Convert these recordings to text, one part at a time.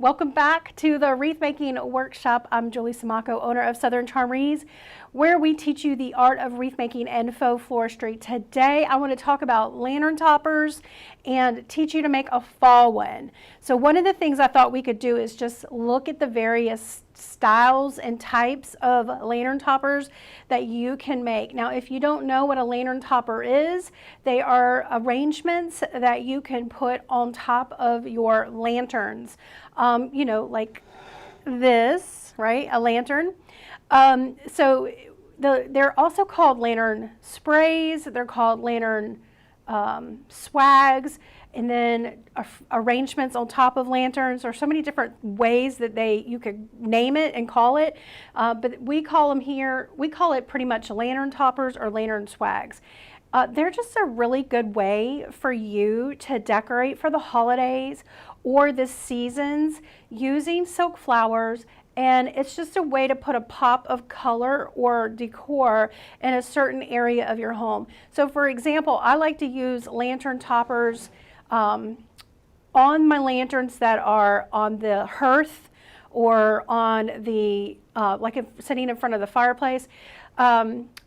Welcome back to the wreath making workshop. I'm Julie Samaco, owner of Southern Charm Wreaths, where we teach you the art of wreath making and faux floristry. Today I want to talk about lantern toppers and teach you to make a fall one. So one of the things I thought we could do is just look at the various styles and types of lantern toppers that you can make. Now, if you don't know what a lantern topper is, they are arrangements that you can put on top of your lanterns. You know, like this, right? A lantern. So they're also called lantern sprays. They're called lantern swags, and then arrangements on top of lanterns. There's so many different ways that you could name it and call it, but we call them here, we call it pretty much lantern toppers or lantern swags. They're just a really good way for you to decorate for the holidays or the seasons using silk flowers, and it's just a way to put a pop of color or decor in a certain area of your home. So for example, I like to use lantern toppers on my lanterns that are on the hearth or on the, like if sitting in front of the fireplace.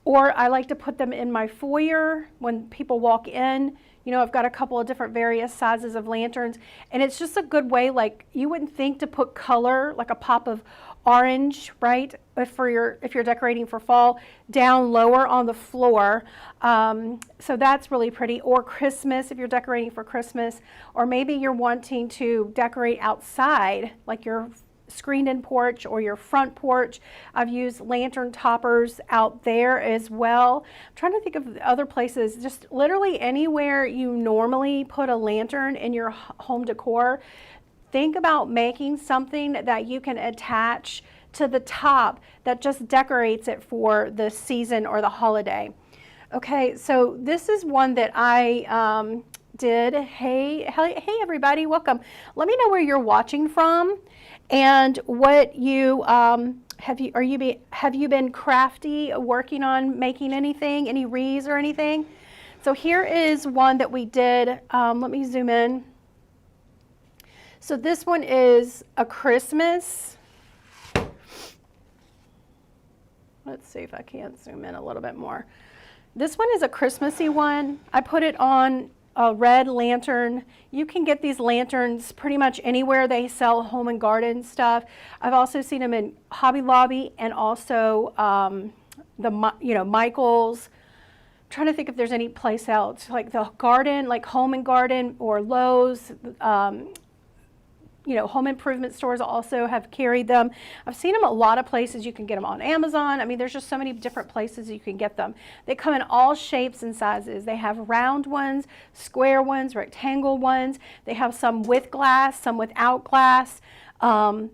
Or I like to put them in my foyer when people walk in. You know, I've got a couple of different various sizes of lanterns, and it's just a good way, like you wouldn't think to put color, like a pop of orange, right? If you're decorating for fall, down lower on the floor. So that's really pretty. Or Christmas, if you're decorating for Christmas, or maybe you're wanting to decorate outside, like your screened-in porch or your front porch. I've used lantern toppers out there as well. I'm trying to think of other places, just literally anywhere you normally put a lantern in your home decor. Think about making something that you can attach to the top that just decorates it for the season or the holiday. Okay, so this is one that I did. Hey everybody, welcome. Let me know where you're watching from and what you have you been crafty working on making anything, any wreaths or anything? So here is one that we did. Let me zoom in. So this one is a Christmas. Let's see if I can zoom in a little bit more. This one is a Christmassy one. I put it on a red lantern. You can get these lanterns pretty much anywhere they sell home and garden stuff. I've also seen them in Hobby Lobby and also Michael's. I'm trying to think if there's any place else like the garden, like Home and Garden or Lowe's. Home improvement stores also have carried them. I've seen them a lot of places. You can get them on Amazon. I mean, there's just so many different places you can get them. They come in all shapes and sizes. They have round ones, square ones, rectangle ones. They have some with glass, some without glass,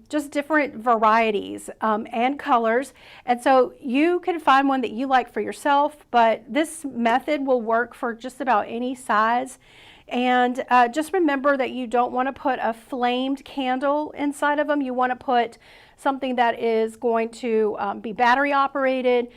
just different varieties and colors. And so you can find one that you like for yourself, but this method will work for just about any size. And just remember that you don't want to put a flamed candle inside of them. You want to put something that is going to be battery operated.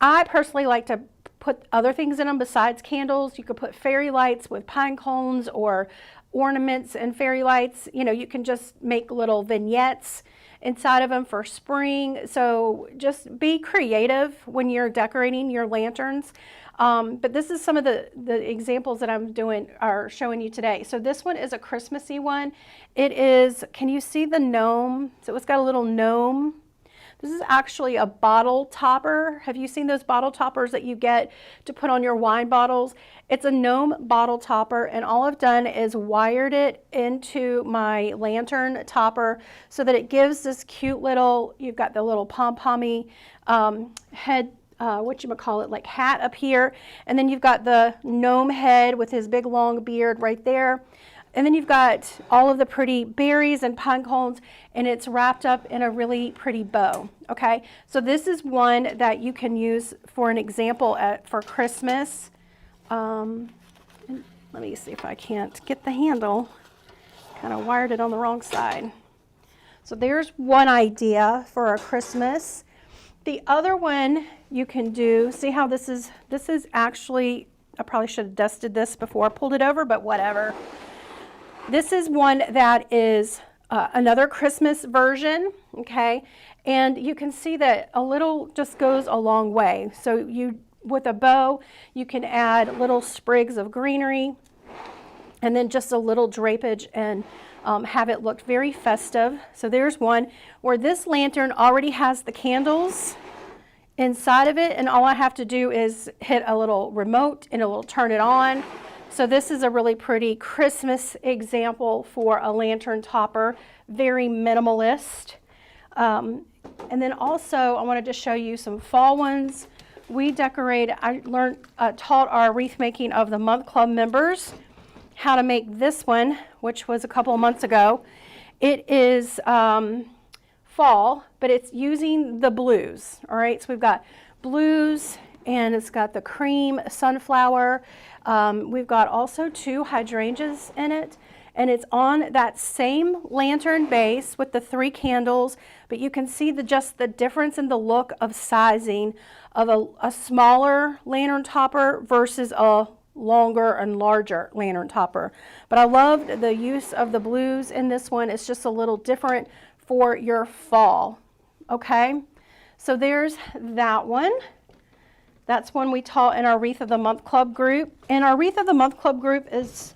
I personally like to put other things in them besides candles. You could put fairy lights with pine cones or ornaments and fairy lights. You know, you can just make little vignettes inside of them for spring. So just be creative when you're decorating your lanterns. But this is some of the examples that I'm showing you today. So this one is a Christmassy one. It is, can you see the gnome? So it's got a little gnome. This is actually a bottle topper. Have you seen those bottle toppers that you get to put on your wine bottles? It's a gnome bottle topper, and all I've done is wired it into my lantern topper so that it gives this cute little, you've got the little pom-pommy head, like hat up here, and then you've got the gnome head with his big long beard right there, and then you've got all of the pretty berries and pine cones, and it's wrapped up in a really pretty bow. Okay, so this is one that you can use for an example for Christmas. Let me see if I can't get the handle. Kind of wired it on the wrong side. So there's one idea for a Christmas. The other one you can do, see how this is actually, I probably should have dusted this before I pulled it over, but whatever. This is one that is another Christmas version, okay? And you can see that a little just goes a long way. So with a bow, you can add little sprigs of greenery and then just a little drapage and have it look very festive. So there's one where this lantern already has the candles inside of it, and all I have to do is hit a little remote and it will turn it on. So this is a really pretty Christmas example for a lantern topper, very minimalist. And then also I wanted to show you some fall ones. We decorated, taught our wreath making of the month club members how to make this one, which was a couple of months ago. It is fall, but it's using the blues, all right? So we've got blues, and it's got the cream sunflower. We've got also 2 hydrangeas in it, and it's on that same lantern base with the 3 candles, but you can see just the difference in the look of sizing of a smaller lantern topper versus a longer and larger lantern topper. But I loved the use of the blues in this one. It's just a little different for your fall, okay? So there's that one. That's one we taught in our Wreath of the Month Club group. And our Wreath of the Month Club group is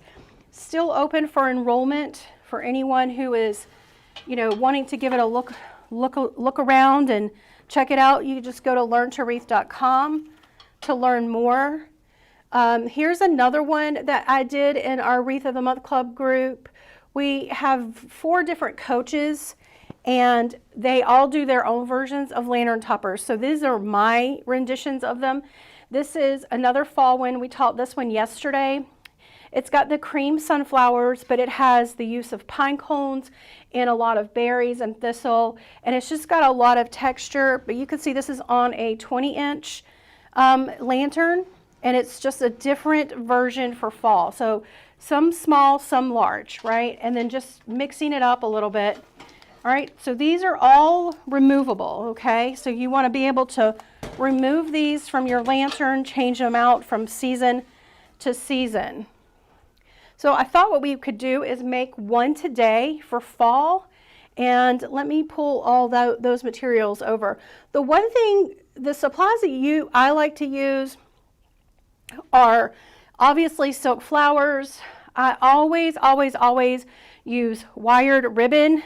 still open for enrollment for anyone who is, wanting to give it a look around and check it out. You can just go to learntowreath.com to learn more. Here's another one that I did in our Wreath of the Month Club group. We have 4 different coaches, and they all do their own versions of lantern toppers. So these are my renditions of them. This is another fall one. We taught this one yesterday. It's got the cream sunflowers, but it has the use of pine cones and a lot of berries and thistle, and it's just got a lot of texture. But you can see this is on a 20-inch lantern, and it's just a different version for fall. So some small, some large, right? And then just mixing it up a little bit. All right, so these are all removable, okay? So you want to be able to remove these from your lantern, change them out from season to season. So I thought what we could do is make one today for fall, and let me pull all those materials over. The one thing, the supplies that I like to use are obviously silk flowers. I always use wired ribbon.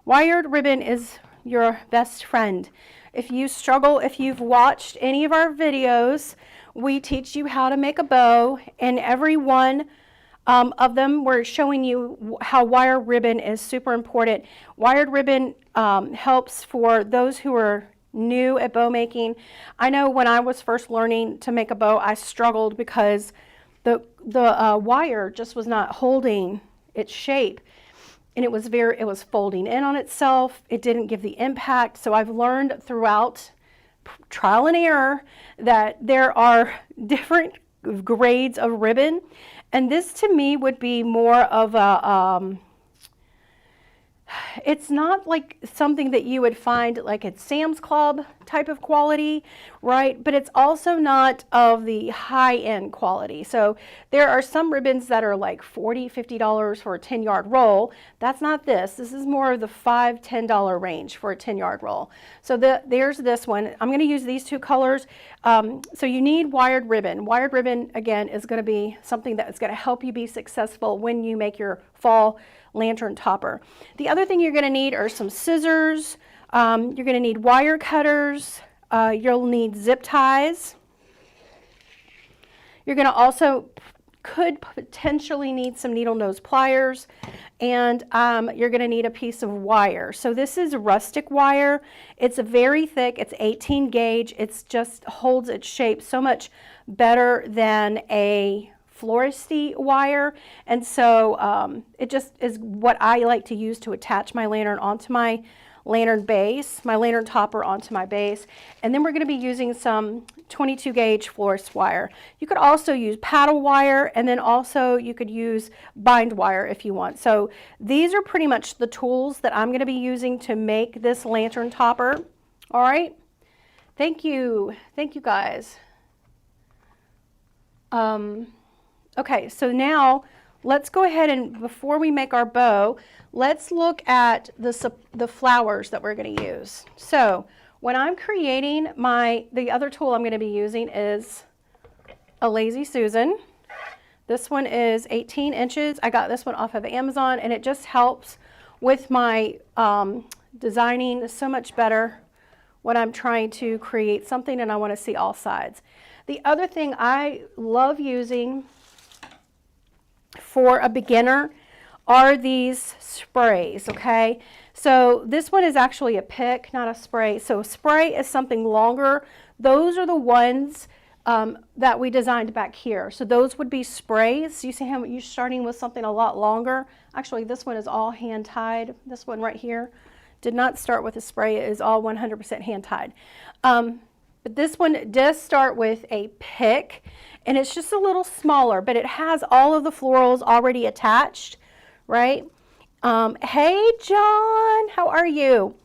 Wired ribbon is your best friend. If you struggle, if you've watched any of our videos, we teach you how to make a bow, and every one of them we're showing you how wire ribbon is super important. Wired ribbon helps for those who are new at bow making. I know when I was first learning to make a bow, I struggled because the wire just was not holding its shape, and it was folding in on itself. It didn't give the impact. So I've learned throughout trial and error that there are different grades of ribbon, and this to me would be more of a it's not like something that you would find like at Sam's Club type of quality, right? But it's also not of the high-end quality. So there are some ribbons that are like $40, $50 for a 10-yard roll. That's not this. This is more of the $5, $10 range for a 10-yard roll. So there's this one. I'm going to use these 2 colors. So you need wired ribbon. Wired ribbon, again, is going to be something that is going to help you be successful when you make your fall lantern topper. The other thing you're going to need are some scissors. You're going to need wire cutters. You'll need zip ties. You're going to could potentially need some needle nose pliers, and you're going to need a piece of wire. So this is rustic wire. It's very thick. It's 18 gauge. It's just holds its shape so much better than a floresty wire, and so it just is what I like to use to attach my lantern onto my lantern base, my lantern topper onto my base. And then we're going to be using some 22 gauge florist wire. You could also use paddle wire, and then also you could use bind wire if you want. So these are pretty much the tools that I'm going to be using to make this lantern topper. All right, thank you guys. Okay, so now let's go ahead and, before we make our bow, let's look at the flowers that we're going to use. So when I'm creating the other tool I'm going to be using is a Lazy Susan. This one is 18 inches. I got this one off of Amazon, and it just helps with my designing so much better when I'm trying to create something and I want to see all sides. The other thing I love using for a beginner are these sprays, okay? So this one is actually a pick, not a spray. So a spray is something longer. Those are the ones that we designed back here. So those would be sprays. You see how you're starting with something a lot longer. Actually, this one is all hand tied. This one right here did not start with a spray. It is all 100% hand tied. But this one does start with a pick, and it's just a little smaller, but it has all of the florals already attached, right? Hey, John, how are you?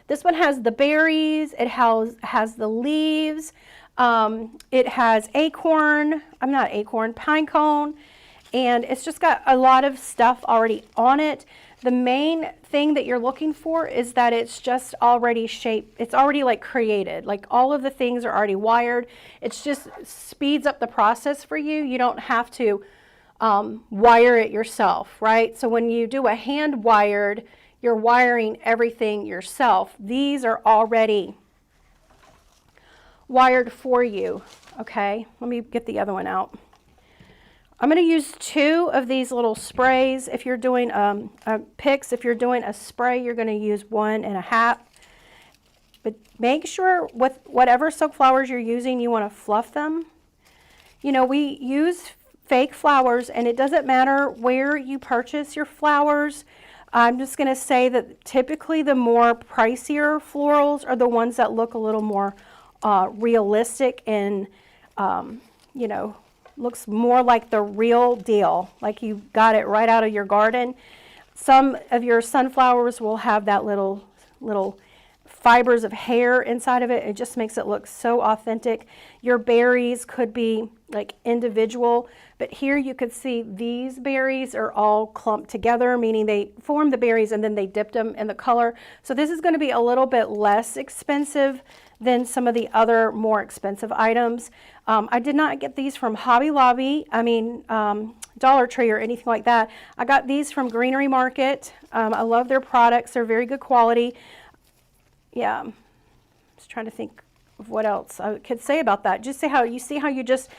This one has the berries. It has the leaves. It has pine cone, and it's just got a lot of stuff already on it. The main thing that you're looking for is that it's just already shaped. It's already like created, like all of the things are already wired. It's just speeds up the process for you. You don't have to wire it yourself, right? So when you do a hand wired, you're wiring everything yourself. These are already wired for you, okay? Let me get the other one out. I'm going to use 2 of these little sprays. If you're doing picks, if you're doing a spray, you're going to use 1.5. But make sure with whatever silk flowers you're using, you want to fluff them. You know, we use fake flowers, and it doesn't matter where you purchase your flowers. I'm just going to say that typically the more pricier florals are the ones that look a little more realistic and, you know, looks more like the real deal, like you got it right out of your garden. Some of your sunflowers will have that little fibers of hair inside of it. It just makes it look so authentic. Your berries could be like individual, but here you could see these berries are all clumped together, meaning they formed the berries and then they dipped them in the color. So this is going to be a little bit less expensive than some of the other more expensive items. I did not get these from Hobby Lobby, Dollar Tree or anything like that. I got these from Greenery Market. I love their products. They're very good quality. Yeah, I'm just trying to think of what else I could say about that. Just see how you just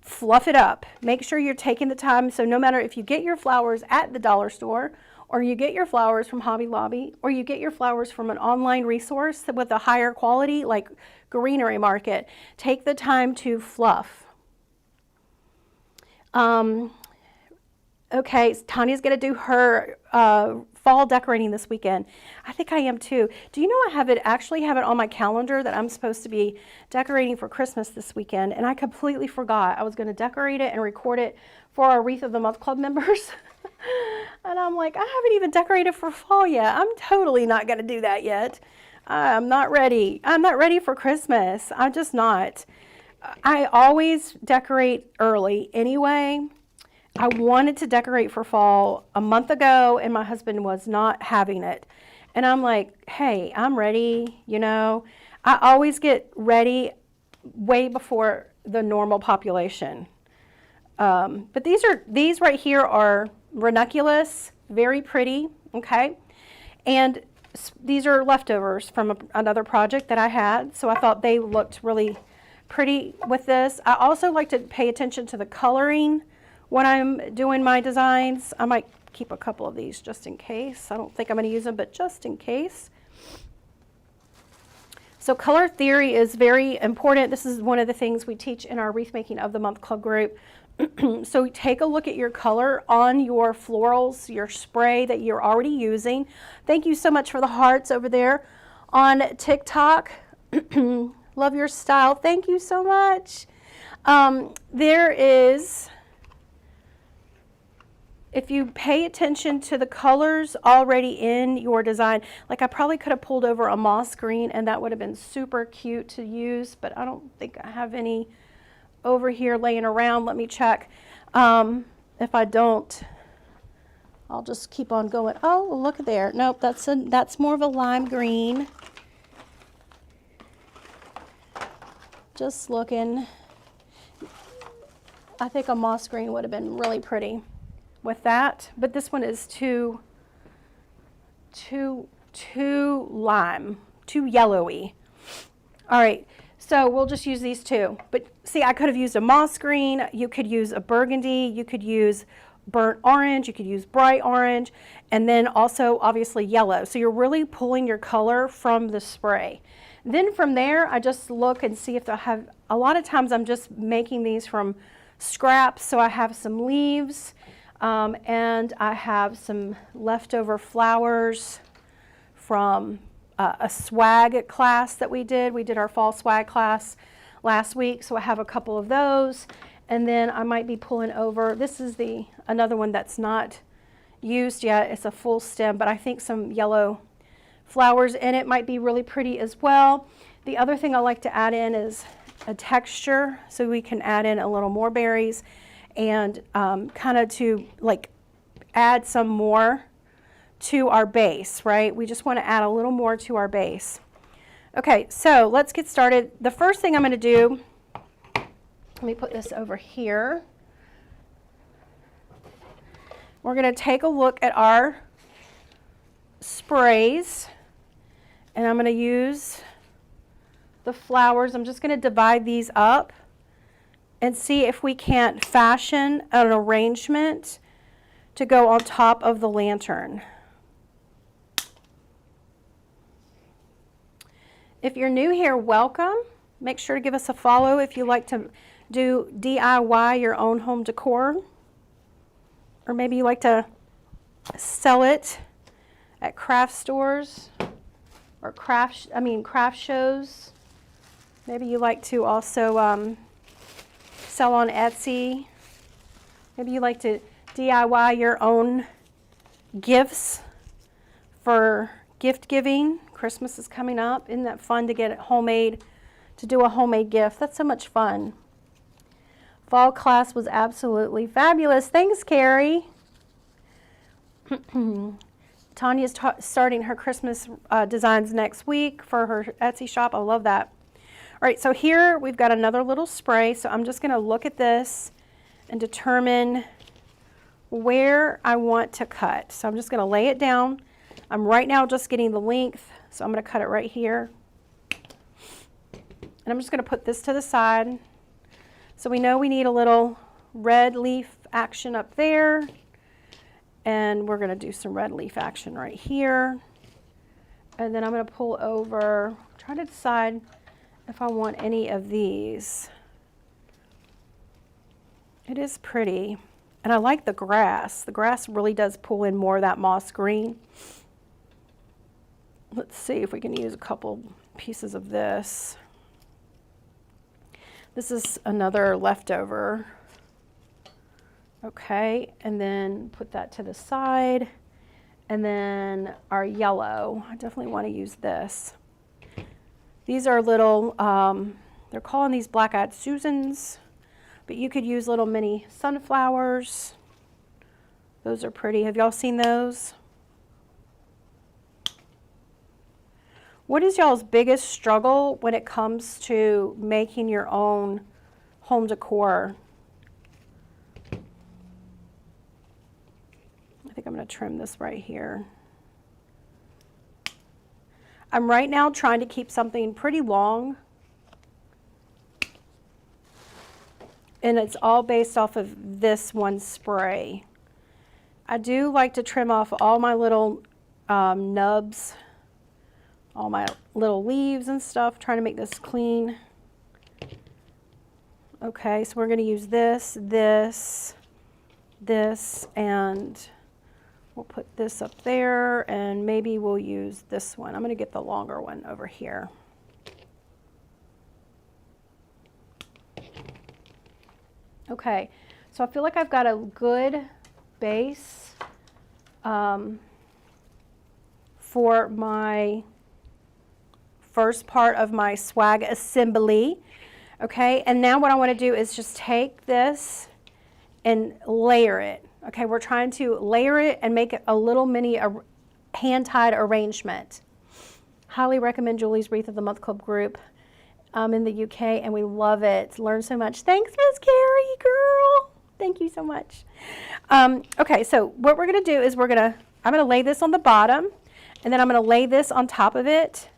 fluff it up. Make sure you're taking the time. So no matter if you get your flowers at the dollar store, or you get your flowers from Hobby Lobby, or you get your flowers from an online resource with a higher quality like Greenery Market, take the time to fluff. Okay, Tanya's going to do her fall decorating this weekend. I think I am too. Do you know I actually have it on my calendar that I'm supposed to be decorating for Christmas this weekend, and I completely forgot. I was going to decorate it and record it for our Wreath of the Month Club members. And I'm like, I haven't even decorated for fall yet. I'm totally not going to do that yet. I'm not ready. I'm not ready for Christmas. I'm just not. I always decorate early anyway. I wanted to decorate for fall a month ago, and my husband was not having it. And I'm like, hey, I'm ready, you know. I always get ready way before the normal population. But these right here are ranunculus, very pretty, okay? And these are leftovers from another project that I had, so I thought they looked really pretty with this. I also like to pay attention to the coloring when I'm doing my designs. I might keep a couple of these just in case. I don't think I'm going to use them, but just in case. So color theory is very important. This is one of the things we teach in our Wreath Making of the Month Club group. So take a look at your color on your florals, your spray that you're already using. Thank you so much for the hearts over there on TikTok. Love your style. Thank you so much. There is, if you pay attention to the colors already in your design, like I probably could have pulled over a moss green and that would have been super cute to use, but I don't think I have any over here laying around. Let me check. If I don't, I'll just keep on going. Oh, look there. Nope, that's more of a lime green. Just looking. I think a moss green would have been really pretty with that, but this one is too lime, too yellowy. All right, so we'll just use these two. But see, I could have used a moss green. You could use a burgundy. You could use burnt orange. You could use bright orange, and then also obviously yellow. So you're really pulling your color from the spray. Then from there, I just look and see if I have, a lot of times I'm just making these from scraps. So I have some leaves, and I have some leftover flowers from a swag class that we did. We did our fall swag class last week, so I have a couple of those. And then I might be pulling over, this is another one that's not used yet. It's a full stem, but I think some yellow flowers in it might be really pretty as well. The other thing I like to add in is a texture, so we can add in a little more berries and kind of to like add some more to our base, right? We just want to add a little more to our base. Okay, so let's get started. The first thing I'm going to do, let me put this over here. We're going to take a look at our sprays, and I'm going to use the flowers. I'm just going to divide these up and see if we can't fashion an arrangement to go on top of the lantern. If you're new here, welcome. Make sure to give us a follow if you like to do DIY your own home decor, or maybe you like to sell it at craft stores or craft shows. Maybe you like to also sell on Etsy. Maybe you like to DIY your own gifts for gift giving. Christmas is coming up. Isn't that fun to get it homemade, to do a homemade gift? That's so much fun. Fall class was absolutely fabulous. Thanks, Carrie. Tanya's starting her Christmas designs next week for her Etsy shop. I love that. All right, so here we've got another little spray. So I'm just going to look at this and determine where I want to cut. So I'm just going to lay it down. I'm right now just getting the length, so I'm going to cut it right here. And I'm just going to put this to the side. So we know we need a little red leaf action up there. And we're going to do some red leaf action right here. And then I'm going to pull over, try to decide if I want any of these. It is pretty. And I like the grass. The grass really does pull in more of that moss green. Let's see if we can use a couple pieces of this. This is another leftover. Okay, and then put that to the side. And then our yellow, I definitely want to use this. These are little, they're calling these black-eyed Susans, but you could use little mini sunflowers. Those are pretty. Have y'all seen those? What is y'all's biggest struggle when it comes to making your own home decor? I think I'm going to trim this right here. I'm right now trying to keep something pretty long. And it's all based off of this one spray. I do like to trim off all my little nubs, all my little leaves and stuff, trying to make this clean. Okay, so we're going to use this, and we'll put this up there, and maybe we'll use this one. I'm going to get the longer one over here. Okay, so I feel like I've got a good base for my first part of my swag assembly. Okay, and now what I want to do is just take this and layer it. Okay, we're trying to layer it and make it a little mini hand-tied arrangement. Highly recommend Julie's Wreath of the Month Club group in the UK, and we love it. Learn so much. Thanks, Miss Carrie, girl. Thank you so much. Okay, so what we're going to do is I'm going to lay this on the bottom, and then I'm going to lay this on top of it.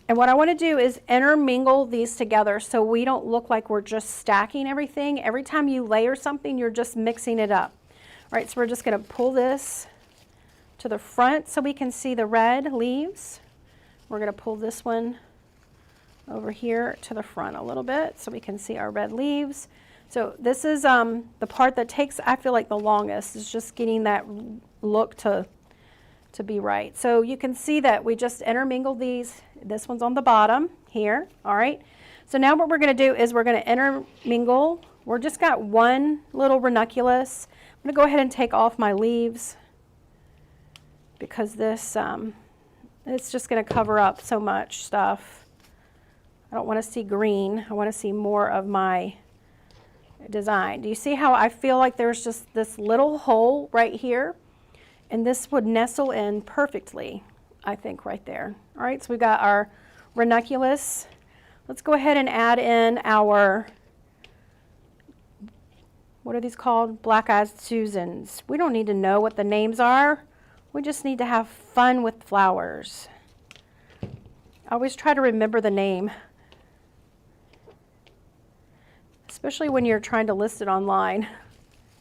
And what I want to do is intermingle these together so we don't look like we're just stacking everything. Every time you layer something, you're just mixing it up. All right, so we're just going to pull this to the front so we can see the red leaves. We're going to pull this one over here to the front a little bit so we can see our red leaves. So this is the part that takes, I feel like, the longest, is just getting that look to be right. So you can see that we just intermingled these. This one's on the bottom here, all right? So now what we're going to do is we're going to intermingle. We're just got one little ranunculus. I'm going to go ahead and take off my leaves because this, it's just going to cover up so much stuff. I don't want to see green. I want to see more of my design. Do you see how I feel like there's just this little hole right here? And this would nestle in perfectly, I think, right there. All right, so we've got our ranunculus. Let's go ahead and add in our, what are these called? Black-eyed Susans. We don't need to know what the names are. We just need to have fun with flowers. I always try to remember the name, especially when you're trying to list it online.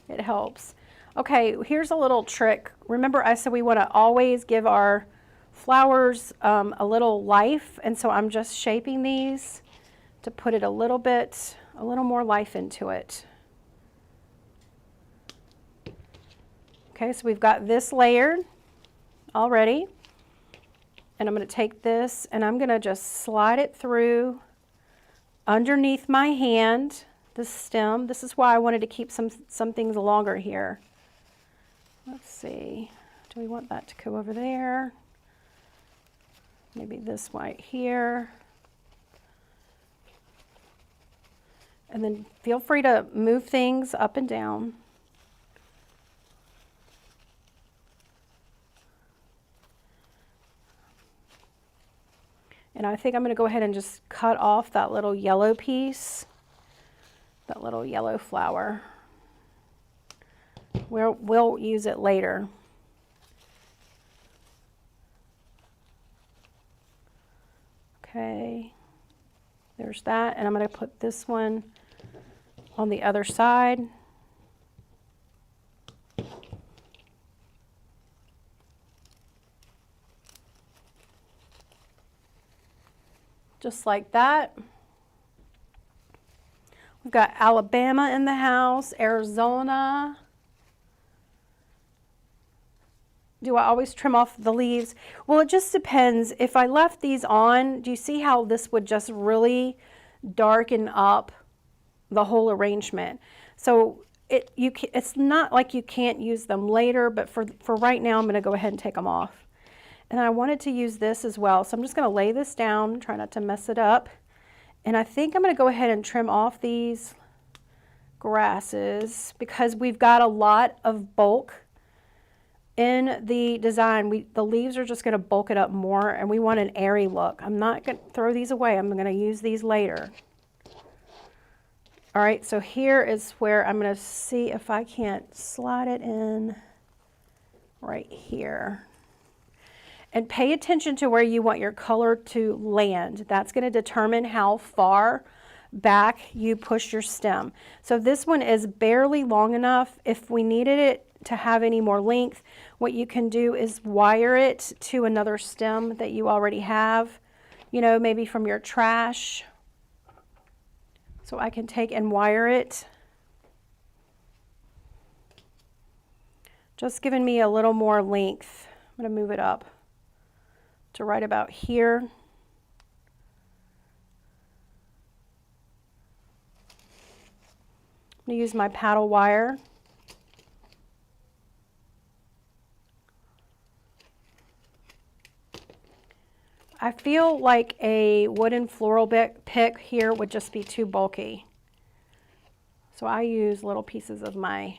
It helps. Okay, here's a little trick. Remember I said we want to always give our flowers a little life, and so I'm just shaping these to put it a little more life into it. Okay, so we've got this layered already, and I'm going to take this and I'm going to just slide it through underneath my hand, the stem. This is why I wanted to keep some things longer here. Let's see, do we want that to go over there? Maybe this right here. And then feel free to move things up and down. And I think I'm going to go ahead and just cut off that little yellow piece, that little yellow flower. We'll use it later. Okay, there's that, and I'm going to put this one on the other side. Just like that. We've got Alabama in the house, Arizona. Do I always trim off the leaves? Well, it just depends. If I left these on, do you see how this would just really darken up the whole arrangement? So it's not like you can't use them later, but for right now, I'm going to go ahead and take them off. And I wanted to use this as well, so I'm just going to lay this down, try not to mess it up. And I think I'm going to go ahead and trim off these grasses because we've got a lot of bulk in the design. The leaves are just going to bulk it up more, and we want an airy look. I'm not going to throw these away. I'm going to use these later. All right, so here is where I'm going to see if I can't slide it in right here. And pay attention to where you want your color to land. That's going to determine how far back you push your stem. So this one is barely long enough. If we needed it to have any more length, what you can do is wire it to another stem that you already have, you know, maybe from your trash. So I can take and wire it. Just giving me a little more length. I'm going to move it up to right about here. I'm going to use my paddle wire. I feel like a wooden floral pick here would just be too bulky. So I use little pieces of my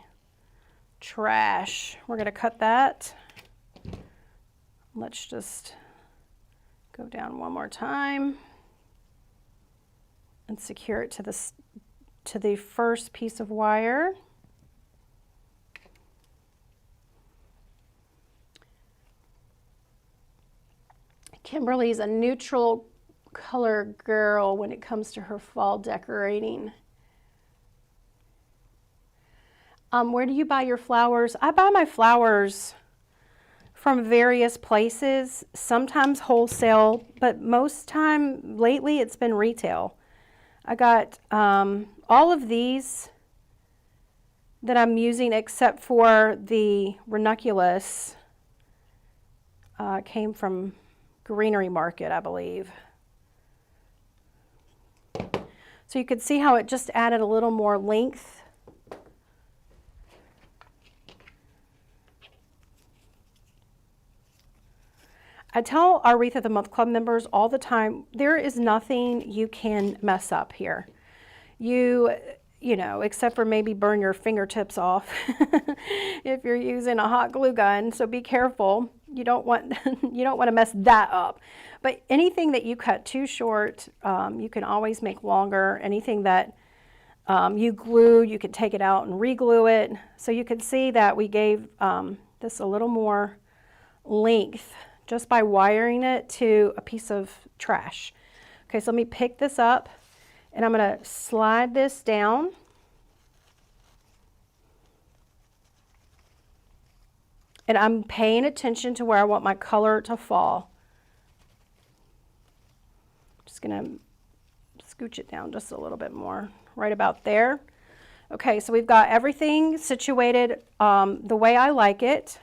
trash. We're going to cut that. Let's just go down one more time and secure it to the first piece of wire. Kimberly's a neutral color girl when it comes to her fall decorating. Where do you buy your flowers? I buy my flowers from various places, sometimes wholesale, but most time lately it's been retail. I got all of these that I'm using except for the ranunculus came from Greenery Market, I believe. So you could see how it just added a little more length. I tell our Wreath of the Month Club members all the time, there is nothing you can mess up here. You know, except for maybe burn your fingertips off if you're using a hot glue gun. So be careful. You don't want to mess that up. But anything that you cut too short, you can always make longer. Anything that you glue, you can take it out and re-glue it. So you can see that we gave this a little more length just by wiring it to a piece of trash. Okay, so let me pick this up and I'm going to slide this down. And I'm paying attention to where I want my color to fall. Just going to scooch it down just a little bit more, right about there. Okay, so we've got everything situated the way I like it.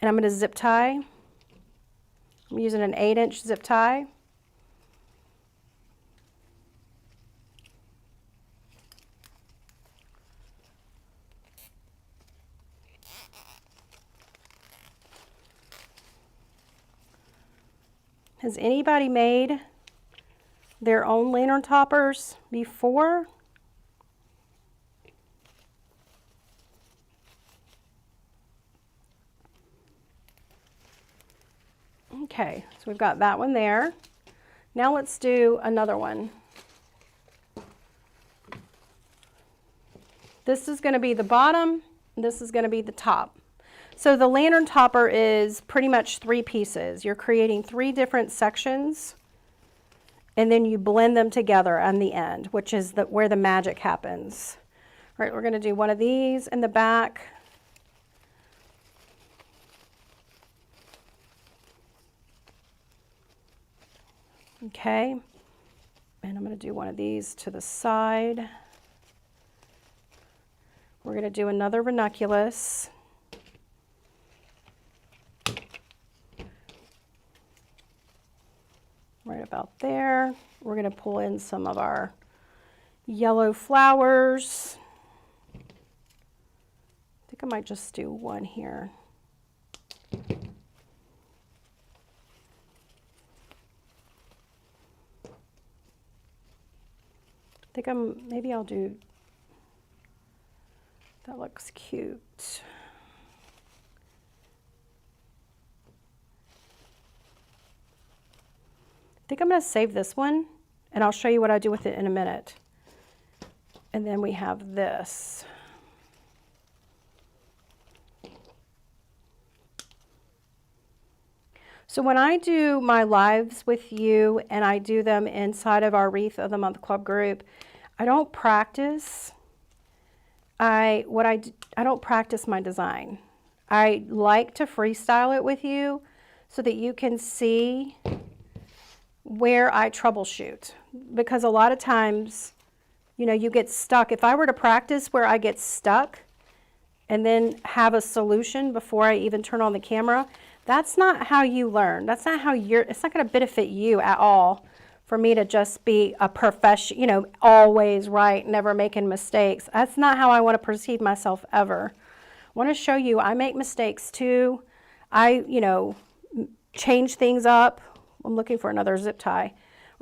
And I'm going to zip tie. I'm using an 8-inch zip tie. Has anybody made their own lantern toppers before? Okay, so we've got that one there. Now let's do another one. This is going to be the bottom, and this is going to be the top. So the lantern topper is pretty much 3 pieces. You're creating 3 different sections, and then you blend them together on the end, which is where the magic happens. All right, we're going to do one of these in the back. Okay, and I'm going to do one of these to the side. We're going to do another ranunculus. Right about there. We're going to pull in some of our yellow flowers. I think I might just do one here. I think maybe I'll do, that looks cute. I think I'm going to save this one, and I'll show you what I do with it in a minute. And then we have this. So when I do my lives with you and I do them inside of our Wreath of the Month Club group, I don't practice. I don't practice my design. I like to freestyle it with you so that you can see where I troubleshoot, because a lot of times, you know, you get stuck. If I were to practice where I get stuck and then have a solution before I even turn on the camera, that's not how you learn. That's not how it's not going to benefit you at all for me to just be a professional, you know, always right, never making mistakes. That's not how I want to perceive myself ever. I want to show you I make mistakes too. I, you know, change things up. I'm looking for another zip tie.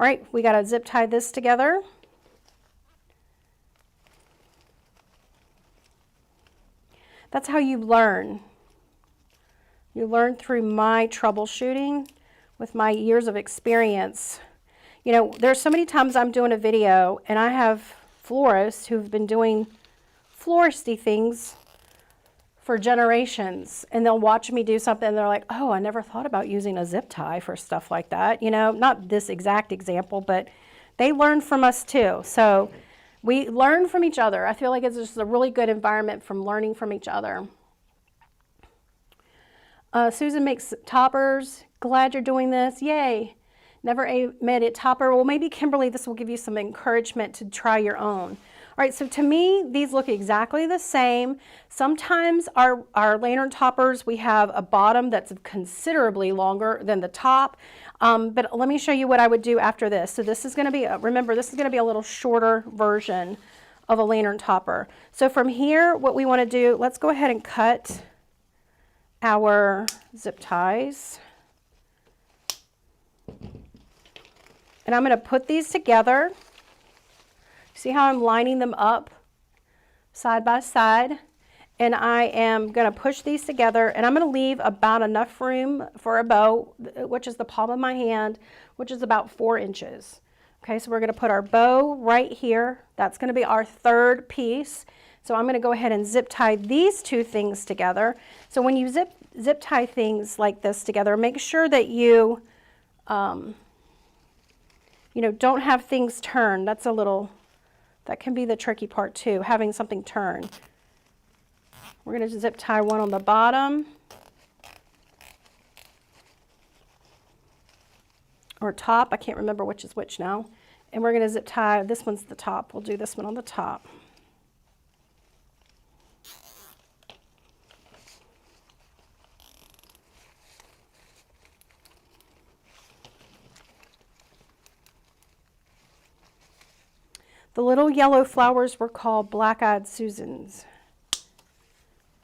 All right, we got to zip tie this together. That's how you learn. You learn through my troubleshooting with my years of experience. You know, there's so many times I'm doing a video and I have florists who've been doing floristy things for generations, and they'll watch me do something and they're like, oh, I never thought about using a zip tie for stuff like that. You know, not this exact example, but they learn from us too. So we learn from each other. I feel like it's just a really good environment from learning from each other. Susan makes toppers. Glad you're doing this. Yay. Never made it topper. Well, maybe Kimberly, this will give you some encouragement to try your own. All right, so to me, these look exactly the same. Sometimes our lantern toppers, we have a bottom that's considerably longer than the top. But let me show you what I would do after this. So this is going to be, remember, this is going to be a little shorter version of a lantern topper. So from here, what we want to do, let's go ahead and cut our zip ties. And I'm going to put these together. See how I'm lining them up side by side? And I am going to push these together, and I'm going to leave about enough room for a bow, which is the palm of my hand, which is about 4 inches. Okay, so we're going to put our bow right here. That's going to be our third piece. So I'm going to go ahead and zip tie these two things together. So when you zip tie things like this together, make sure that you, you know, don't have things turn. That's a little, that can be the tricky part too, having something turn. We're going to zip tie one on the bottom, or top, I can't remember which is which now. And we're going to zip tie, this one's the top. We'll do this one on the top. The little yellow flowers were called black-eyed Susans.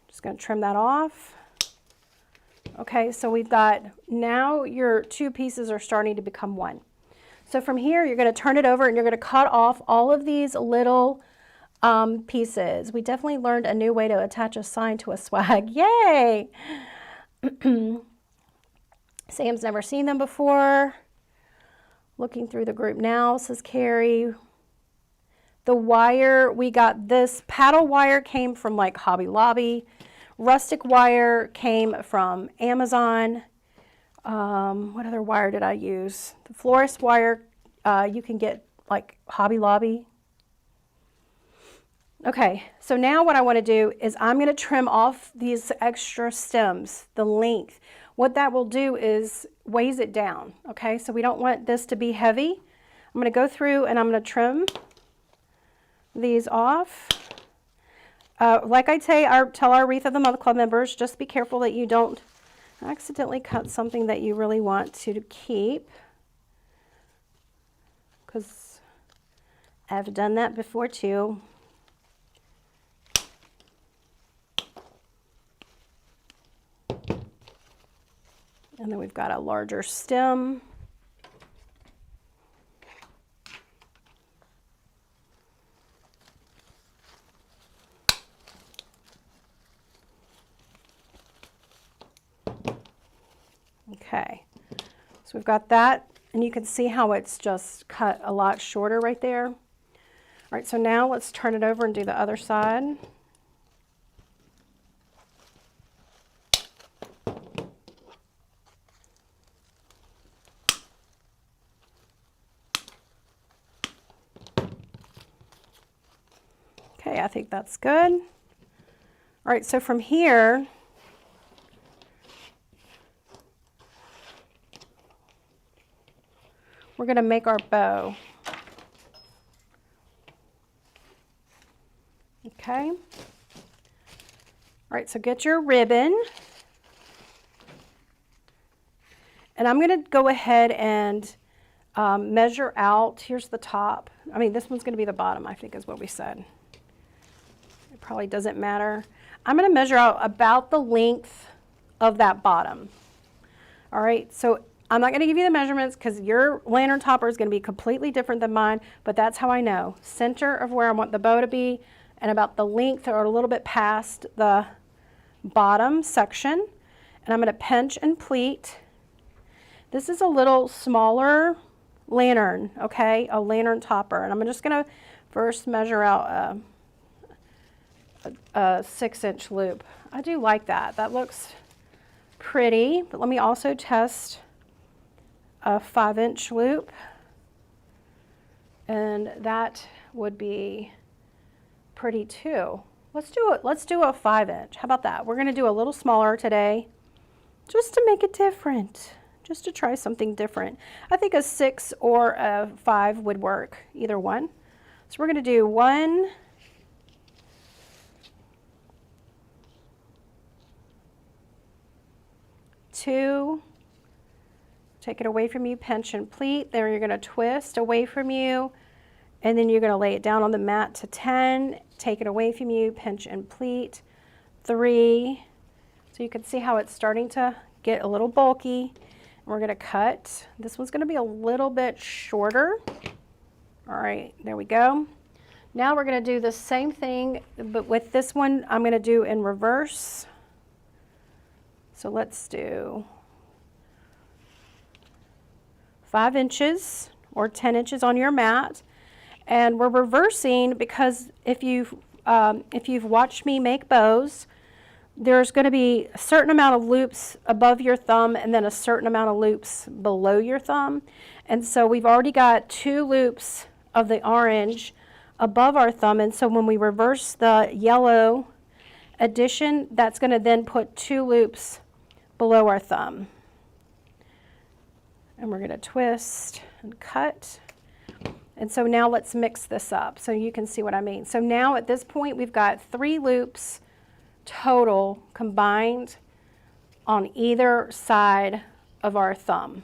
Just going to trim that off. Okay, so we've got, now your two pieces are starting to become one. So from here, you're going to turn it over and you're going to cut off all of these little pieces. We definitely learned a new way to attach a sign to a swag. Yay! Sam's never seen them before. Looking through the group now, says Carrie. The wire, we got this paddle wire came from like Hobby Lobby. Rustic wire came from Amazon. What other wire did I use? The florist wire you can get like Hobby Lobby. Okay, so now what I want to do is I'm going to trim off these extra stems, the length. What that will do is weighs it down. Okay, so we don't want this to be heavy. I'm going to go through and I'm going to trim these off. Like I say, tell our Wreath of the Month Club members, just be careful that you don't accidentally cut something that you really want to keep, because I've done that before too. And then we've got a larger stem. Okay, so we've got that, and you can see how it's just cut a lot shorter right there. All right, so now let's turn it over and do the other side. Okay, I think that's good. All right, so from here, we're going to make our bow. Okay. All right, so get your ribbon. And I'm going to go ahead and measure out. Here's the top. I mean, this one's going to be the bottom, I think is what we said. It probably doesn't matter. I'm going to measure out about the length of that bottom. All right, so I'm not going to give you the measurements because your lantern topper is going to be completely different than mine, but that's how I know. Center of where I want the bow to be and about the length or a little bit past the bottom section. And I'm going to pinch and pleat. This is a little smaller lantern, okay, a lantern topper. And I'm just going to first measure out a 6-inch loop. I do like that. That looks pretty, but let me also test a 5-inch loop, and that would be pretty too. Let's do a 5-inch. How about that? We're going to do a little smaller today just to make it different, just to try something different. I think a 6 or a 5 would work, either one. So we're going to do 1, 2, take it away from you, pinch and pleat. There you're going to twist away from you, and then you're going to lay it down on the mat to 10, take it away from you, pinch and pleat. 3, so you can see how it's starting to get a little bulky. And we're going to cut. This one's going to be a little bit shorter. All right, there we go. Now we're going to do the same thing, but with this one I'm going to do in reverse. So let's do 5 inches or 10 inches on your mat, and we're reversing because if you've watched me make bows, there's going to be a certain amount of loops above your thumb and then a certain amount of loops below your thumb, and so we've already got 2 loops of the orange above our thumb, and so when we reverse the yellow addition, that's going to then put 2 loops below our thumb. And we're going to twist and cut. And so now let's mix this up so you can see what I mean. So now at this point we've got 3 loops total combined on either side of our thumb.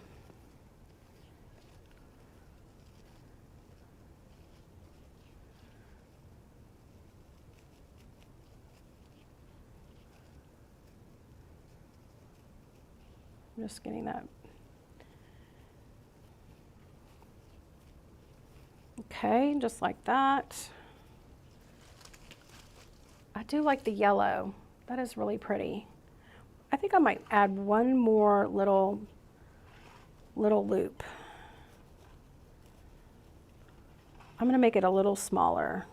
I'm just getting that. Okay, just like that. I do like the yellow. That is really pretty. I think I might add one more little loop. I'm going to make it a little smaller.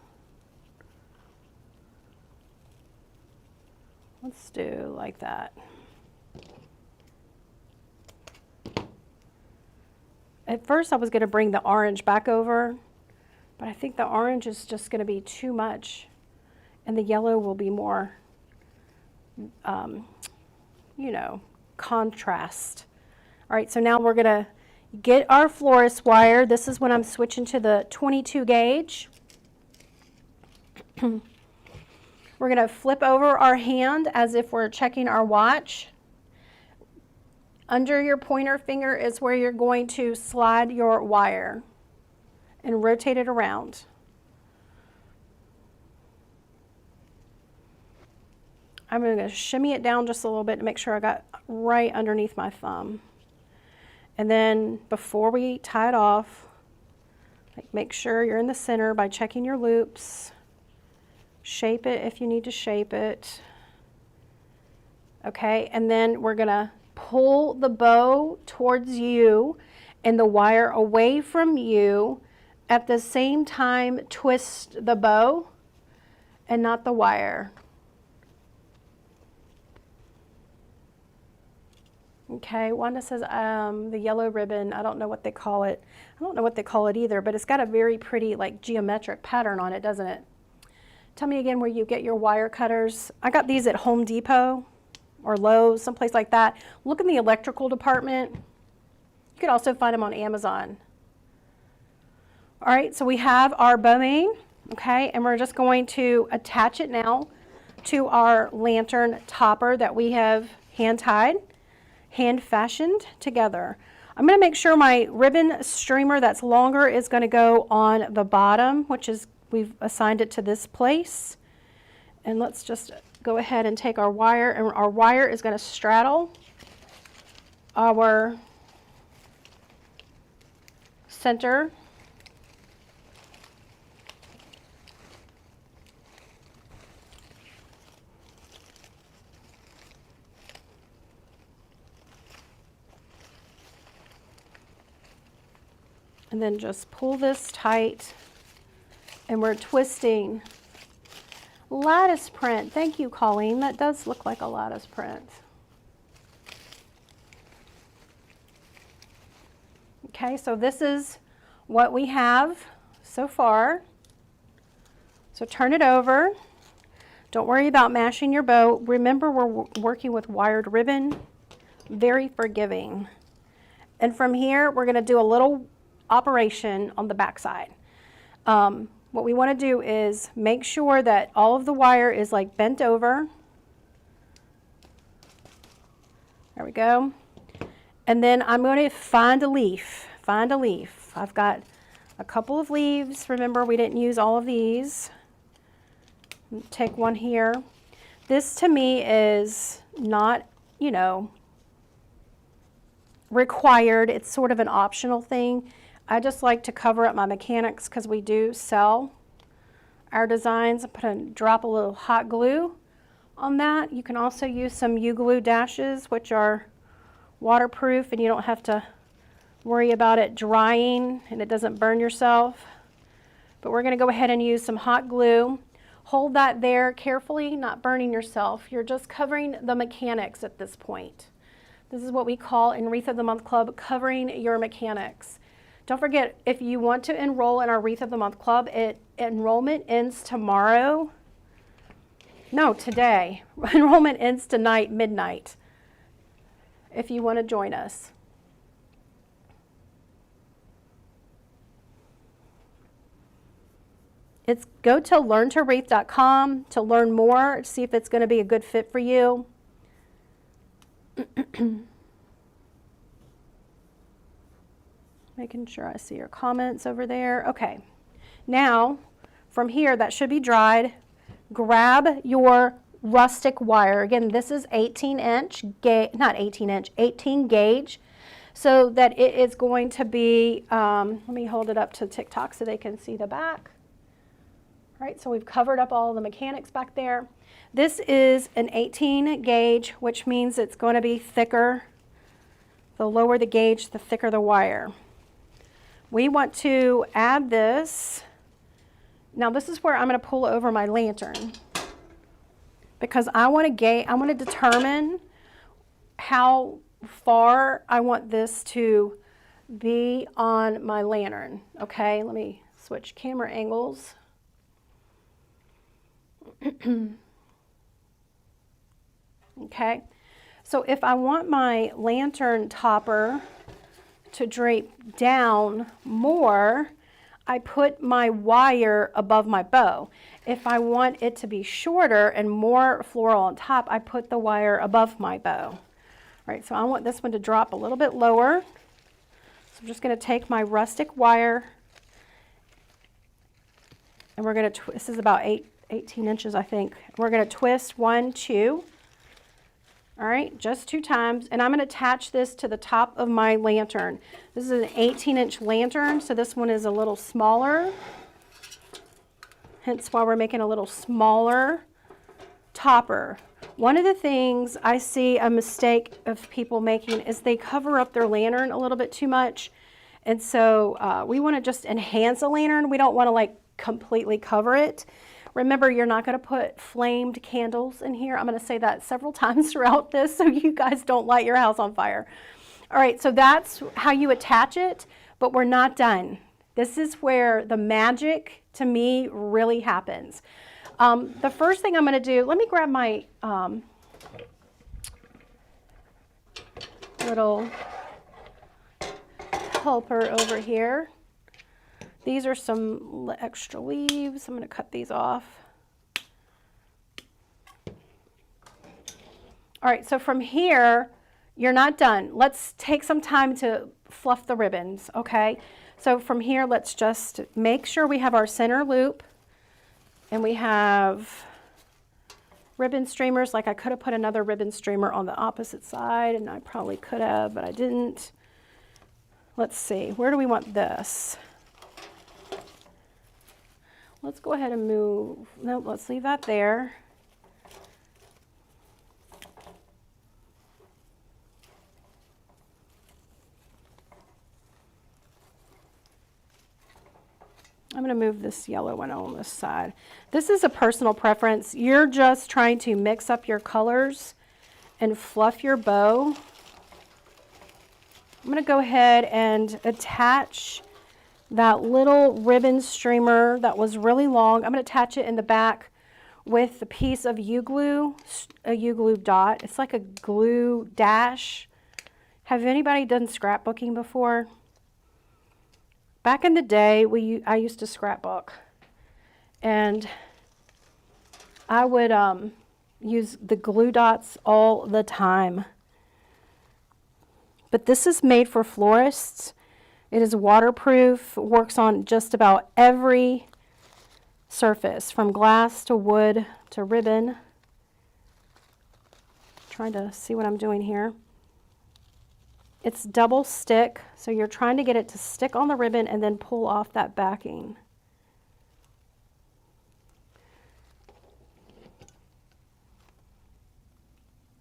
Let's do like that. At first I was going to bring the orange back over, but I think the orange is just going to be too much, and the yellow will be more, you know, contrast. All right, so now we're going to get our florist wire. This is when I'm switching to the 22 gauge. We're going to flip over our hand as if we're checking our watch. Under your pointer finger is where you're going to slide your wire and rotate it around. I'm going to shimmy it down just a little bit to make sure I got right underneath my thumb. And then before we tie it off, make sure you're in the center by checking your loops. Shape it if you need to shape it. Okay, and then we're going to pull the bow towards you and the wire away from you. At the same time, twist the bow and not the wire. Okay, Wanda says the yellow ribbon, I don't know what they call it. I don't know what they call it either, but it's got a very pretty like geometric pattern on it, doesn't it? Tell me again where you get your wire cutters. I got these at Home Depot or Lowe's, someplace like that. Look in the electrical department. You could also find them on Amazon. All right, so we have our bow main, okay, and we're just going to attach it now to our lantern topper that we have hand-tied, hand-fashioned together. I'm going to make sure my ribbon streamer that's longer is going to go on the bottom, which is, we've assigned it to this place. And let's just go ahead and take our wire, and our wire is going to straddle our center. And then just pull this tight, and we're twisting. Lattice print. Thank you, Colleen. That does look like a lattice print. Okay, so this is what we have so far. So turn it over. Don't worry about mashing your bow. Remember, we're working with wired ribbon. Very forgiving. And from here, we're going to do a little operation on the back side. What we want to do is make sure that all of the wire is like bent over. There we go. And then I'm going to find a leaf. Find a leaf. I've got a couple of leaves. Remember, we didn't use all of these. Take one here. This to me is not, you know, required. It's sort of an optional thing. I just like to cover up my mechanics because we do sell our designs. Drop a little hot glue on that. You can also use some U-glue dashes, which are waterproof, and you don't have to worry about it drying and it doesn't burn yourself. But we're going to go ahead and use some hot glue. Hold that there carefully, not burning yourself. You're just covering the mechanics at this point. This is what we call in Wreath of the Month Club, covering your mechanics. Don't forget, if you want to enroll in our Wreath of the Month Club, enrollment ends tomorrow. No, today. Enrollment ends tonight, midnight, if you want to join us. Go to learntowreath.com to learn more, to see if it's going to be a good fit for you. Making sure I see your comments over there. Okay, now from here, that should be dried. Grab your rustic wire. Again, this is 18 gauge, so that it is going to be, let me hold it up to TikTok so they can see the back. All right, so we've covered up all the mechanics back there. This is an 18 gauge, which means it's going to be thicker. The lower the gauge, the thicker the wire. We want to add this. Now this is where I'm going to pull over my lantern, because I want to determine how far I want this to be on my lantern. Okay, let me switch camera angles. Okay, so if I want my lantern topper to drape down more, I put my wire above my bow. If I want it to be shorter and more floral on top, I put the wire above my bow. All right, so I want this one to drop a little bit lower. So I'm just going to take my rustic wire, and we're going to, this is about 18 inches, I think. We're going to twist 1, 2. All right, just 2 times, and I'm going to attach this to the top of my lantern. This is an 18-inch lantern, so this one is a little smaller, hence why we're making a little smaller topper. One of the things I see a mistake of people making is they cover up their lantern a little bit too much, and so we want to just enhance a lantern. We don't want to like completely cover it. Remember, you're not going to put flamed candles in here. I'm going to say that several times throughout this so you guys don't light your house on fire. All right, so that's how you attach it, but we're not done. This is where the magic, to me, really happens. The first thing I'm going to do, let me grab my little helper over here. These are some extra leaves. I'm going to cut these off. All right, so from here, you're not done. Let's take some time to fluff the ribbons, okay? So from here, let's just make sure we have our center loop, and we have ribbon streamers. Like I could have put another ribbon streamer on the opposite side, and I probably could have, but I didn't. let's see, where do we want this? Let's go ahead and move, no, let's leave that there. I'm going to move this yellow one on this side. This is a personal preference. You're just trying to mix up your colors and fluff your bow. I'm going to go ahead and attach that little ribbon streamer that was really long. I'm going to attach it in the back with a piece of U-glue, a U-glue dot. It's like a glue dash. Have anybody done scrapbooking before? Back in the day, I used to scrapbook, and I would use the glue dots all the time. But this is made for florists. It is waterproof, works on just about every surface, from glass to wood to ribbon. Trying to see what I'm doing here. It's double stick, so you're trying to get it to stick on the ribbon and then pull off that backing.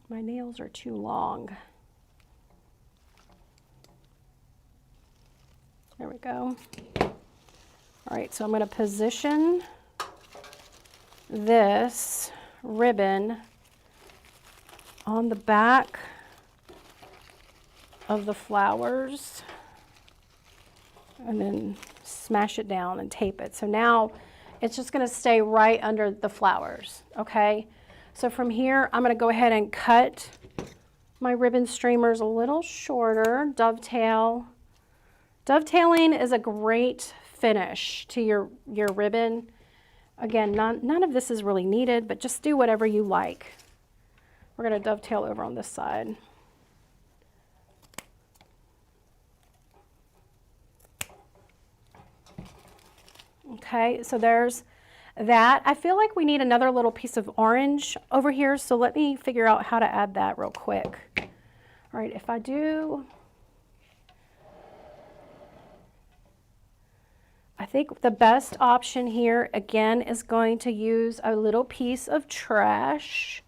My nails are too long. There we go. All right, so I'm going to position this ribbon on the back of the flowers and then smash it down and tape it. So now it's just going to stay right under the flowers, okay? So from here, I'm going to go ahead and cut my ribbon streamers a little shorter, dovetail. Dovetailing is a great finish to your ribbon. Again, none of this is really needed, but just do whatever you like. We're going to dovetail over on this side. Okay, so there's that. I feel like we need another little piece of orange over here, so let me figure out how to add that real quick. All right, if I do, I think the best option here, again, is going to use a little piece of trash.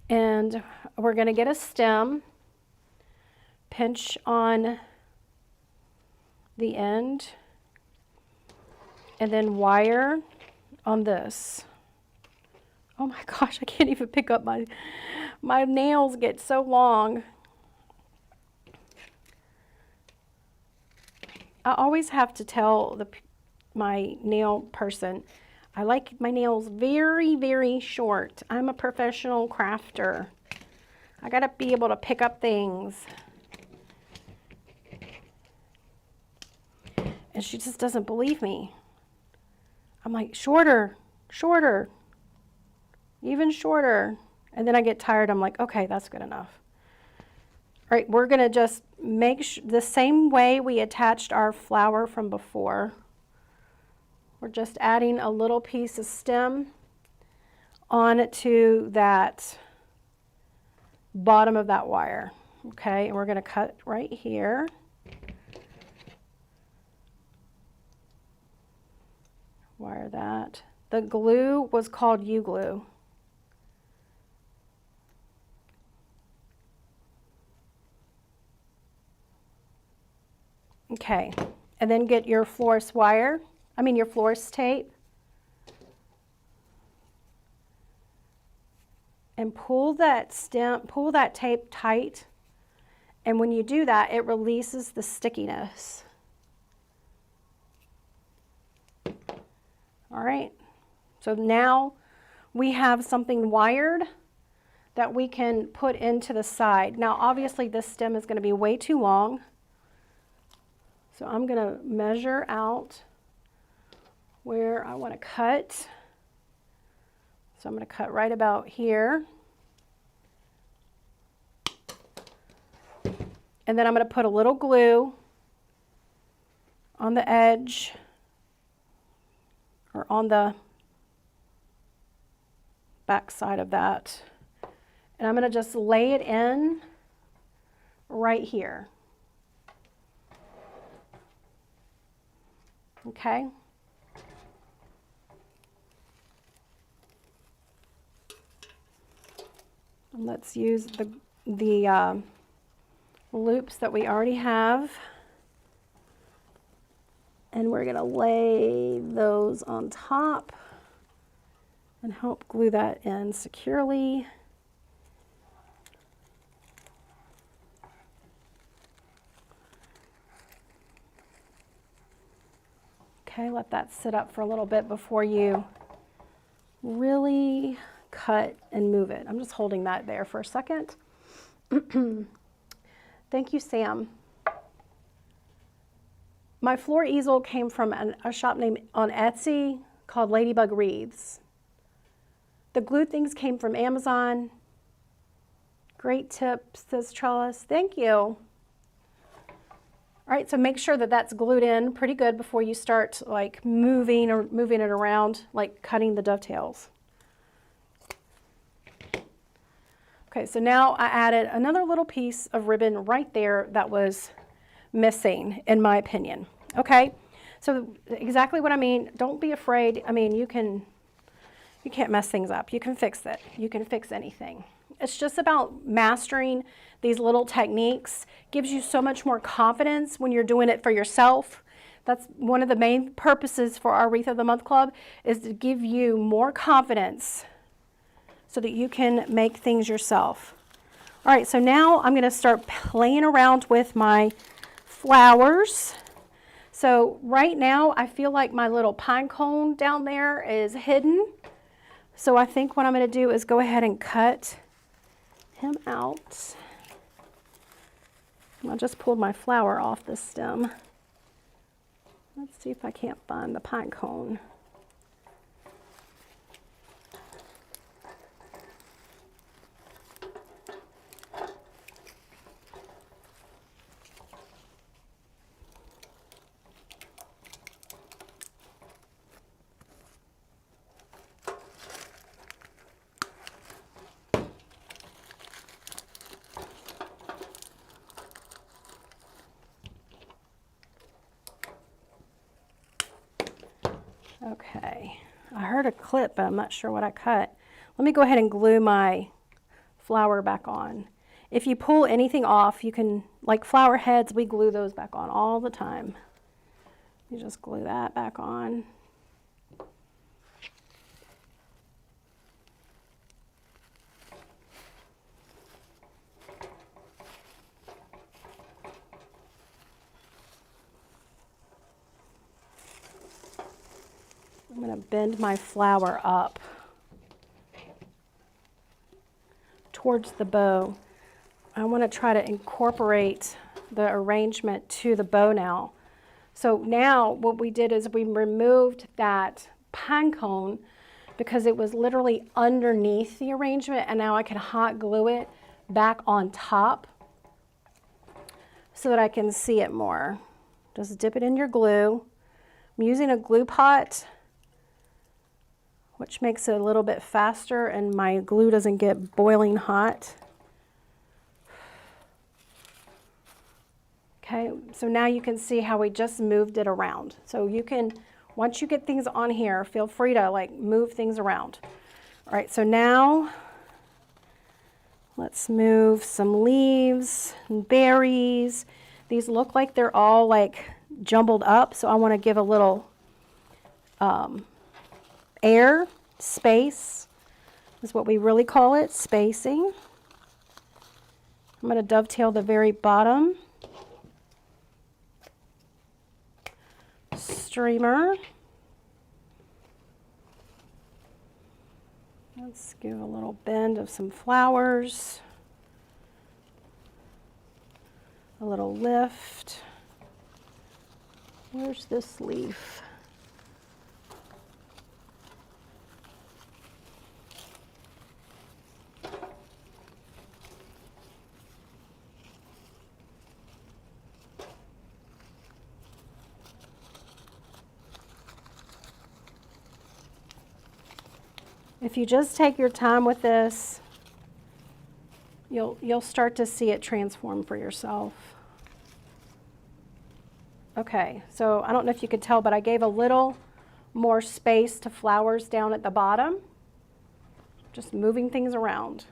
And we're going to get a stem, pinch on the end, and then wire on this. Oh my gosh, I can't even pick up my nails get so long. I always have to tell my nail person, I like my nails very, very short. I'm a professional crafter. I gotta be able to pick up things. And she just doesn't believe me. I'm like, shorter, shorter, even shorter. And then I get tired. I'm like, okay, that's good enough. All right, we're going to just make the same way we attached our flower from before. We're just adding a little piece of stem onto that bottom of that wire. Okay, and we're going to cut right here. Wire that. The glue was called U-glue. Okay, and then get your florist wire, your florist tape, and pull that tape tight, and when you do that, it releases the stickiness. All right, so now we have something wired that we can put into the side. Now, obviously, this stem is going to be way too long. So I'm going to measure out where I want to cut. So I'm going to cut right about here. And then I'm going to put a little glue on the edge or on the back side of that. And I'm going to just lay it in right here. okay? And let's use the loops that we already have. And we're gonna lay those on top and help glue that in securely. Okay, let that sit up for a little bit before you really cut and move it. I'm just holding that there for a second. Thank you, Sam. My floor easel came from a shop name on Etsy called Ladybug Wreaths. The glue things came from Amazon. Great tip, says Trellis. Thank you. All right, so make sure that that's glued in pretty good before you start like moving it around, like cutting the dovetails. Okay, so now I added another little piece of ribbon right there that was missing, in my opinion. Okay, so exactly what I mean. Don't be afraid. I mean, you can't mess things up. You can fix it. You can fix anything. It's just about mastering these little techniques. Gives you so much more confidence when you're doing it for yourself. That's one of the main purposes for our Wreath of the Month Club, is to give you more confidence so that you can make things yourself. All right, so now I'm going to start playing around with my flowers. So right now I feel like my little pine cone down there is hidden. So I think what I'm going to do is go ahead and cut him out. I just pulled my flower off the stem. Let's see if I can't find the pine cone. Okay, I heard a clip, but I'm not sure what I cut. Let me go ahead and glue my flower back on. If you pull anything off, you can, like flower heads, we glue those back on all the time. You just glue that back on. I'm going to bend my flower up towards the bow. I want to try to incorporate the arrangement to the bow now. So now what we did is we removed that pine cone because it was literally underneath the arrangement, and now I can hot glue it back on top so that I can see it more. Just dip it in your glue. I'm using a glue pot, which makes it a little bit faster and my glue doesn't get boiling hot. Okay, so now you can see how we just moved it around. So you can, once you get things on here, feel free to like move things around. All right, so now let's move some leaves and berries. These look like they're all like jumbled up, so I want to give a little air, space is what we really call it, spacing. I'm going to dovetail the very bottom streamer. Let's give a little bend of some flowers, a little lift. Where's this leaf? If you just take your time with this, you'll start to see it transform for yourself. Okay, so I don't know if you could tell, but I gave a little more space to flowers down at the bottom. Just moving things around.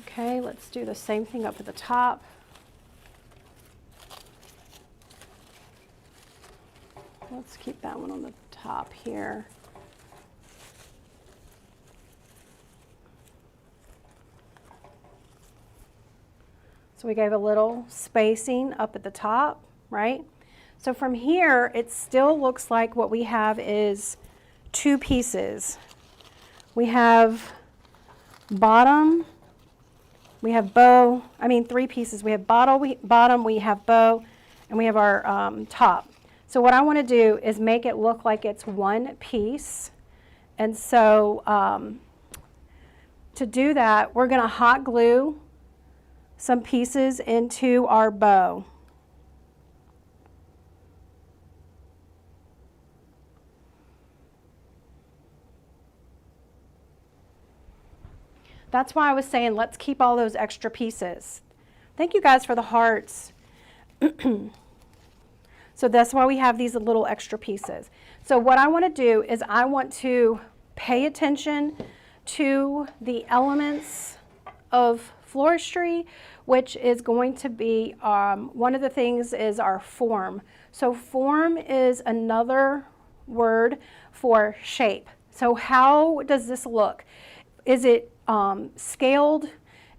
Okay, let's do the same thing up at the top. Let's keep that one on the top here. So we gave a little spacing up at the top, right? So from here, it still looks like what we have is two pieces. We have bottom, we have bow, three pieces. We have bottom, we have bow, and we have our top. So what I want to do is make it look like it's one piece. And so to do that, we're going to hot glue some pieces into our bow. That's why I was saying let's keep all those extra pieces. Thank you guys for the hearts. So that's why we have these little extra pieces. So what I want to do is I want to pay attention to the elements of floristry, which is going to be, one of the things is our form. So form is another word for shape. So how does this look? Is it scaled,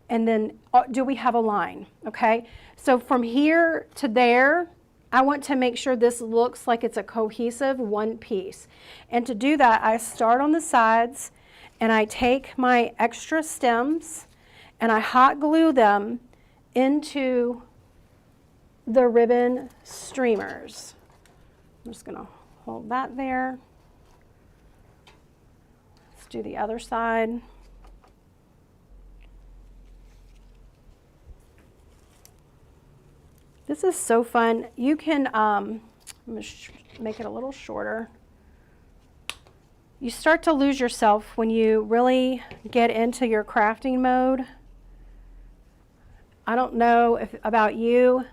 and then do we have a line? Okay, so from here to there, I want to make sure this looks like it's a cohesive one piece. And to do that, I start on the sides and I take my extra stems and I hot glue them into the ribbon streamers. I'm just gonna hold that there. Let's do the other side. This is so fun. You can, I'm going to make it a little shorter. You start to lose yourself when you really get into your crafting mode. I don't know about you,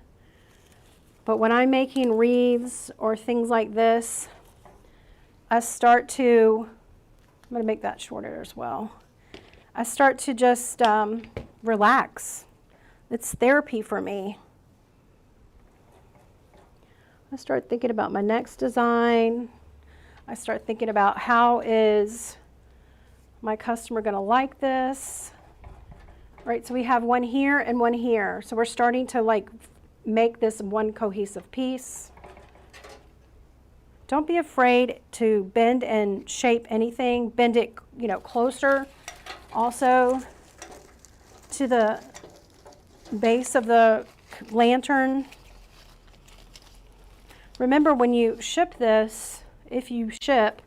but when I'm making wreaths or things like this, I start to, I'm going to make that shorter as well. I start to just relax. It's therapy for me. I start thinking about my next design. I start thinking about how is my customer going to like this. Right, so we have one here and one here. So we're starting to like make this one cohesive piece. Don't be afraid to bend and shape anything. Bend it, closer also to the base of the lantern. Remember, when you ship this, if you ship,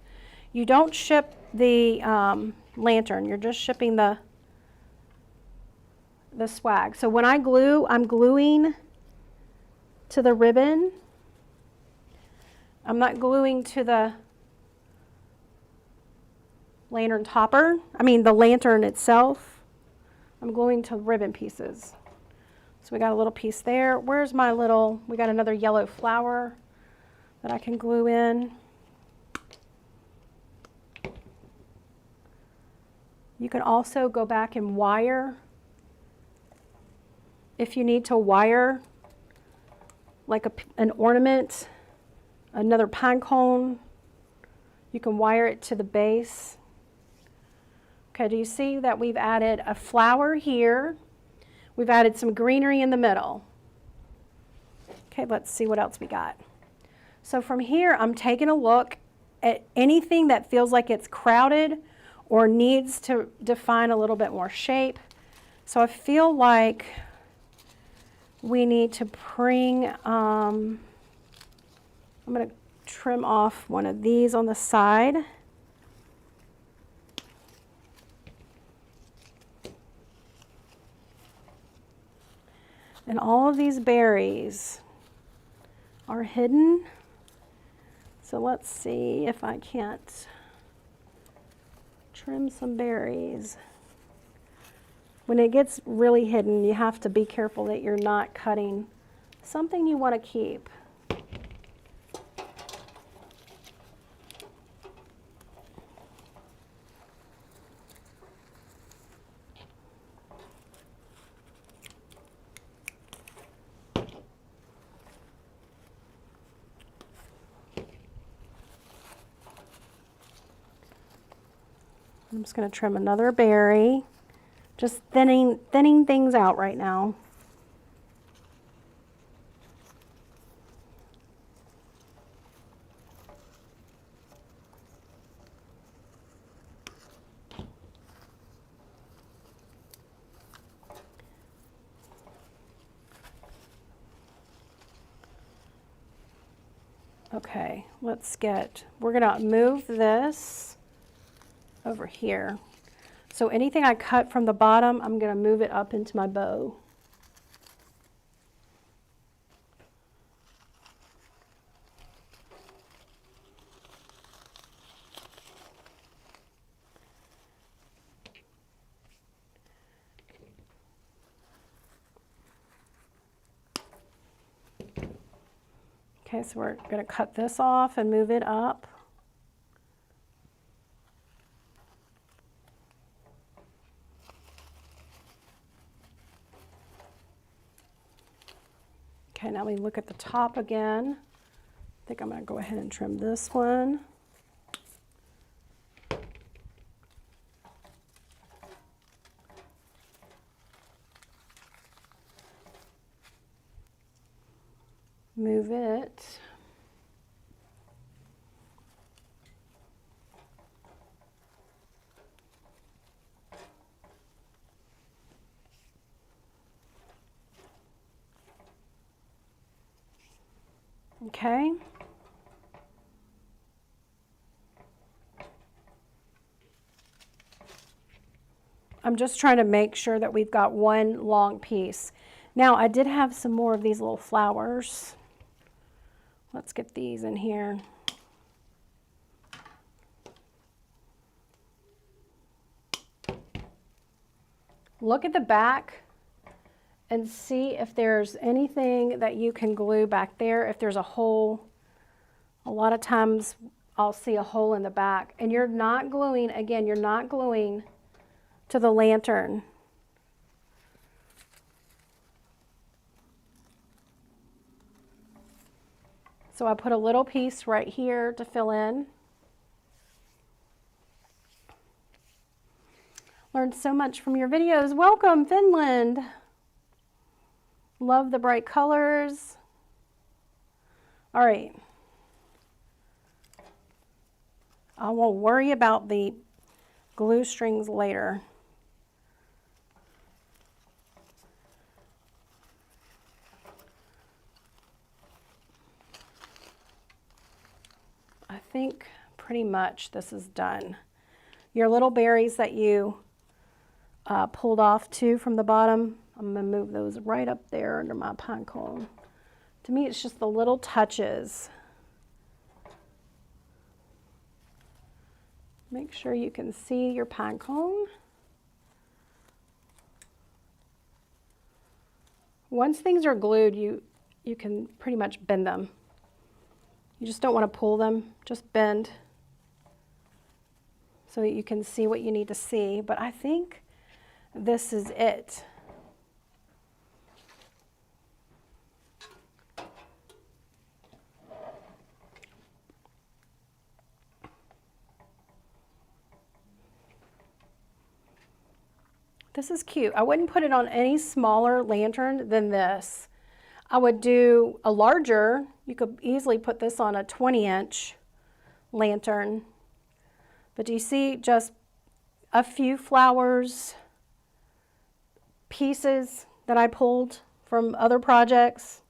you don't ship the lantern. You're just shipping the swag. So when I glue, I'm gluing to the ribbon. I'm not gluing to the lantern topper. The lantern itself. I'm gluing to ribbon pieces. So we got a little piece there. Where's my little, we got another yellow flower that I can glue in. You can also go back and wire. If you need to wire like an ornament, another pine cone, you can wire it to the base. Okay, do you see that we've added a flower here? We've added some greenery in the middle. Okay, let's see what else we got. So from here, I'm taking a look at anything that feels like it's crowded or needs to define a little bit more shape. So I feel like we need to bring, I'm going to trim off one of these on the side. And all of these berries are hidden. So let's see if I can't trim some berries. When it gets really hidden, you have to be careful that you're not cutting something you want to keep. I'm just going to trim another berry. Just thinning things out right now. Okay, we're gonna move this over here. So anything I cut from the bottom, I'm gonna move it up into my bow. Okay, so we're going to cut this off and move it up. Okay, now we look at the top again. I think I'm going to go ahead and trim this one. Move it. Okay. I'm just trying to make sure that we've got one long piece. Now, I did have some more of these little flowers. Let's get these in here. Look at the back and see if there's anything that you can glue back there. If there's a hole, a lot of times I'll see a hole in the back. And you're not gluing, again, you're not gluing to the lantern. So I put a little piece right here to fill in. Learned so much from your videos. Welcome, Finland. Love the bright colors. All right. I won't worry about the glue strings later. I think pretty much this is done. Your little berries that you pulled off too from the bottom, I'm going to move those right up there under my pine cone. To me, it's just the little touches. Make sure you can see your pine cone. Once things are glued, you can pretty much bend them. You just don't want to pull them, just bend so that you can see what you need to see. But I think this is it. This is cute. I wouldn't put it on any smaller lantern than this. I would do a larger, you could easily put this on a 20-inch lantern. But do you see just a few flowers, pieces that I pulled from other projects?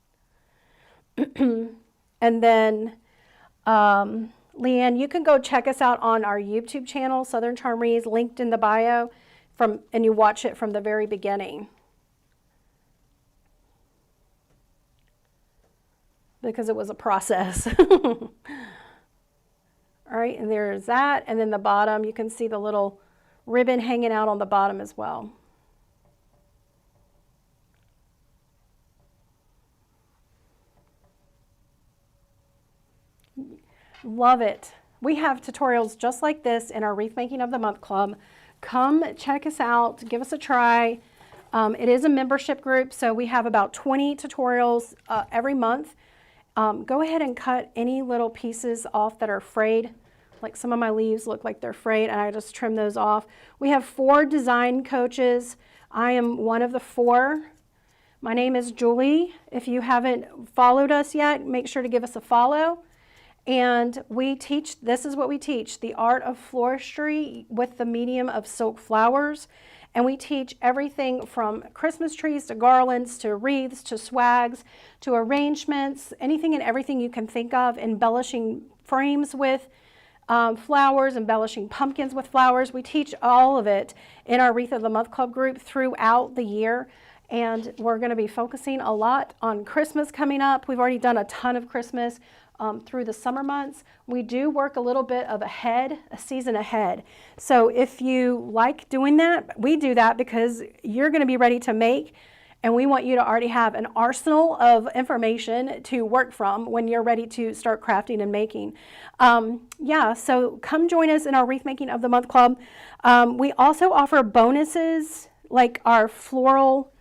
And then, Leanne, you can go check us out on our YouTube channel, Southern Charm Wreaths, linked in the bio, and you watch it from the very beginning. Because it was a process. All right, and there's that. And then the bottom, you can see the little ribbon hanging out on the bottom as well. Love it. We have tutorials just like this in our Wreath Making of the Month Club. Come check us out, give us a try. It is a membership group, so we have about 20 tutorials every month. Go ahead and cut any little pieces off that are frayed Like some of my leaves look like they're frayed, and I just trim those off. We have 4 design coaches. I am one of the 4. My name is Julie. If you haven't followed us yet, make sure to give us a follow. And we teach, this is what we teach, the art of floristry with the medium of silk flowers. And we teach everything from Christmas trees to garlands to wreaths to swags to arrangements, anything and everything you can think of, embellishing frames with flowers, embellishing pumpkins with flowers. We teach all of it in our Wreath of the Month Club group throughout the year. And we're going to be focusing a lot on Christmas coming up. We've already done a ton of Christmas through the summer months. We do work a little bit of a season ahead. So if you like doing that, we do that because you're going to be ready to make, and we want you to already have an arsenal of information to work from when you're ready to start crafting and making. Yeah, so come join us in our Wreath Making of the Month Club. We also offer bonuses like our floral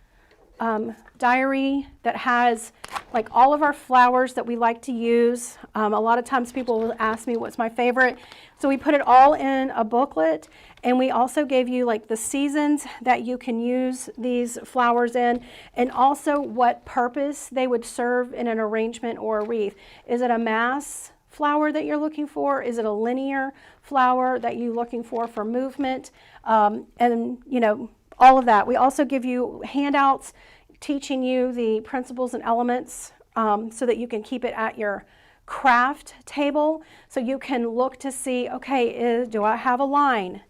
diary that has like all of our flowers that we like to use. A lot of times people will ask me what's my favorite. So we put it all in a booklet, and we also gave you like the seasons that you can use these flowers in, and also what purpose they would serve in an arrangement or a wreath. Is it a mass flower that you're looking for? Is it a linear flower that you're looking for movement? And you know, all of that. We also give you handouts teaching you the principles and elements so that you can keep it at your craft table, so you can look to see, okay, do I have a line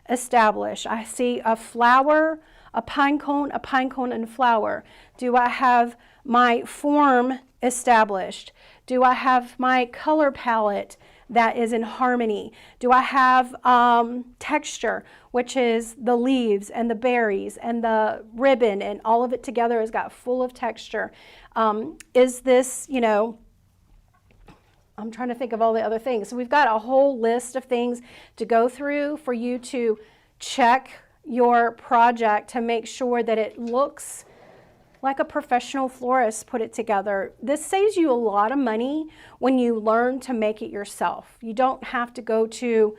established? I see a flower, a pine cone, and flower. Do I have my form established? Do I have my color palette that is in harmony? Do I have texture, which is the leaves and the berries and the ribbon, and all of it together has got full of texture? Is this, you know, I'm trying to think of all the other things. So we've got a whole list of things to go through for you to check your project to make sure that it looks like a professional florist put it together. This saves you a lot of money when you learn to make it yourself. You don't have to go to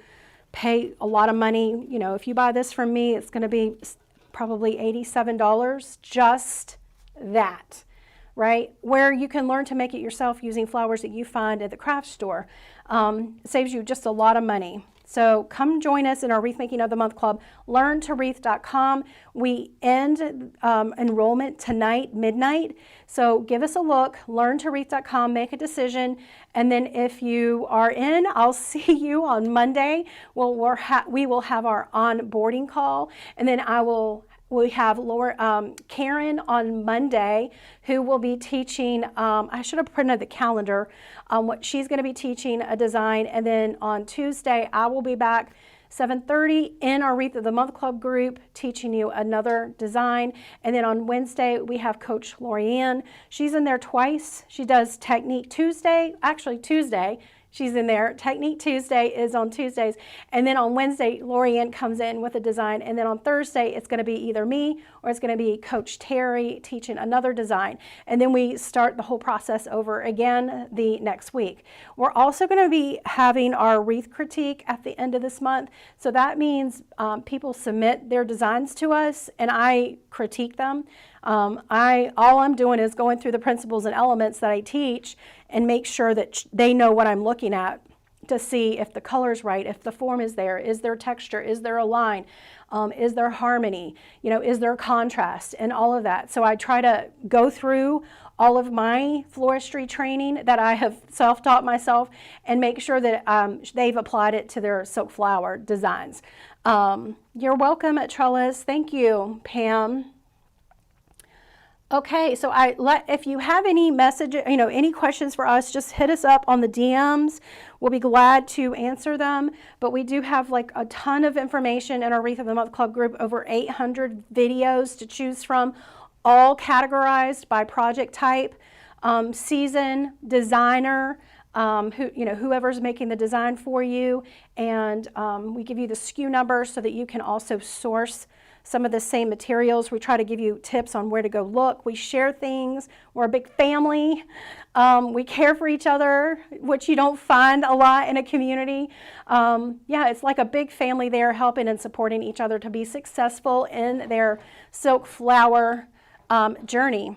pay a lot of money. You know, if you buy this from me, it's going to be probably $87, just that, right? Where you can learn to make it yourself using flowers that you find at the craft store. It saves you just a lot of money. So come join us in our Wreath Making of the Month Club. LearnToWreath.com. We end enrollment tonight, midnight. So give us a look, LearnToWreath.com, make a decision. And then if you are in, I'll see you on Monday. We will have our onboarding call. And then we have Karen on Monday, who will be teaching, I should have printed the calendar, what she's going to be teaching a design. And then on Tuesday, I will be back 7:30 in our Wreath of the Month Club group teaching you another design. And then on Wednesday, we have Coach Lorianne. She's in there twice. She does Technique Tuesday, actually Tuesday. She's in there. Technique Tuesday is on Tuesdays. And then on Wednesday, Lorianne comes in with a design. And then on Thursday, it's going to be either me or it's going to be Coach Terry teaching another design. And then we start the whole process over again the next week. We're also going to be having our wreath critique at the end of this month. So that means people submit their designs to us and I critique them. All I'm doing is going through the principles and elements that I teach and make sure that they know what I'm looking at to see if the color's right, if the form is there texture, is there a line, is there harmony, you know, is there contrast, and all of that. So I try to go through all of my floristry training that I have self-taught myself and make sure that they've applied it to their silk flower designs. You're welcome at Trellis. Thank you, Pam. Okay, so if you have any any questions for us, just hit us up on the DMs. We'll be glad to answer them. But we do have like a ton of information in our Wreath of the Month Club group, over 800 videos to choose from, all categorized by project type, season, designer, whoever's making the design for you, and we give you the SKU number so that you can also source some of the same materials. We try to give you tips on where to go look. We share things. We're a big family. We care for each other, which you don't find a lot in a community. Yeah, it's like a big family there, helping and supporting each other to be successful in their silk flower journey.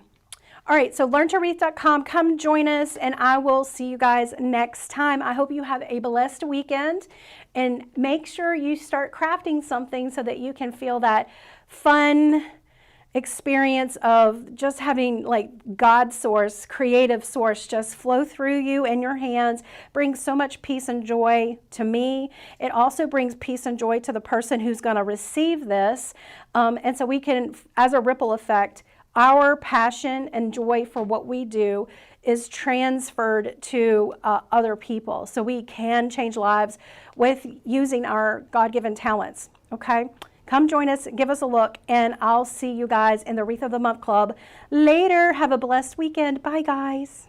All right, so learntowreath.com. Come join us, and I will see you guys next time. I hope you have a blessed weekend, and make sure you start crafting something so that you can feel that fun experience of just having like God's source, creative source, just flow through you and your hands, brings so much peace and joy to me. It also brings peace and joy to the person who's going to receive this. And so we can, as a ripple effect, our passion and joy for what we do is transferred to other people. So we can change lives with using our God-given talents, okay? Come join us, give us a look, and I'll see you guys in the Wreath of the Month Club later. Have a blessed weekend. Bye, guys.